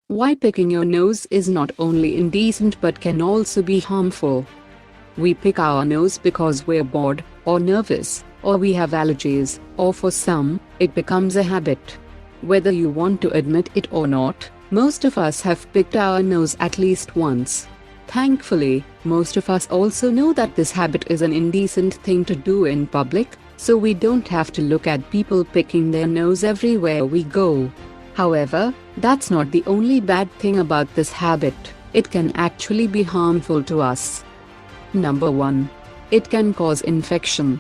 Why picking your nose is not only indecent but can also be harmful. We pick our nose because we're bored, or nervous, or we have allergies, or for some, it becomes a habit. Whether you want to admit it or not, most of us have picked our nose at least once. Thankfully, most of us also know that this habit is an indecent thing to do in public, so we don't have to look at people picking their nose everywhere we go. However, that's not the only bad thing about this habit. It can actually be harmful to us. Number 1. It can cause infection.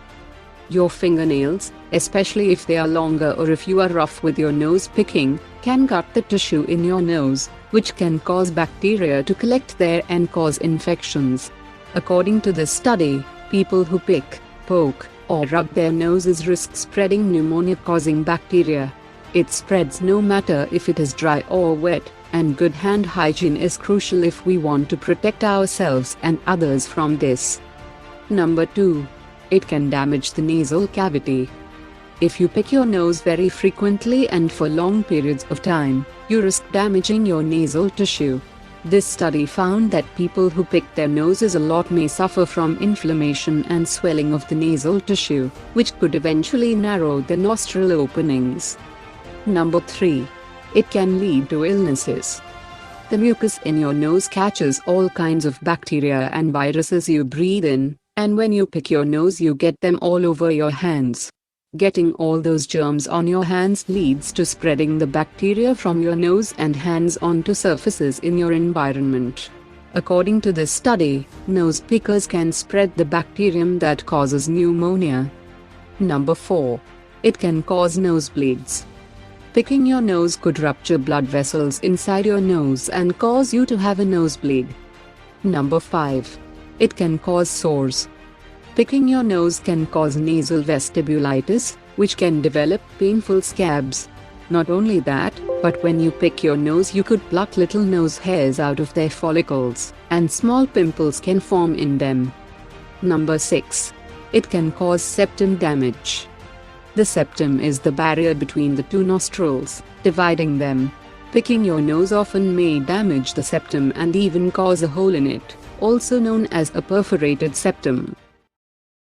Your fingernails, especially if they are longer or if you are rough with your nose picking, can cut the tissue in your nose, which can cause bacteria to collect there and cause infections. According to this study, people who pick, poke, or rub their noses risk spreading pneumonia-causing bacteria. It spreads no matter if it is dry or wet, and good hand hygiene is crucial if we want to protect ourselves and others from this. Number 2. It can damage the nasal cavity. If you pick your nose very frequently and for long periods of time, you risk damaging your nasal tissue. This study found that people who pick their noses a lot may suffer from inflammation and swelling of the nasal tissue, which could eventually narrow the nostril openings. Number 3. It can lead to illnesses. The mucus in your nose catches all kinds of bacteria and viruses you breathe in, and when you pick your nose you get them all over your hands. Getting all those germs on your hands leads to spreading the bacteria from your nose and hands onto surfaces in your environment. According to this study, nose pickers can spread the bacterium that causes pneumonia. Number 4. It can cause nosebleeds. Picking your nose could rupture blood vessels inside your nose and cause you to have a nosebleed. Number 5. It can cause sores. Picking your nose can cause nasal vestibulitis, which can develop painful scabs. Not only that, but when you pick your nose you could pluck little nose hairs out of their follicles, and small pimples can form in them. Number 6. It can cause septum damage. The septum is the barrier between the two nostrils, dividing them. Picking your nose often may damage the septum and even cause a hole in it, also known as a perforated septum.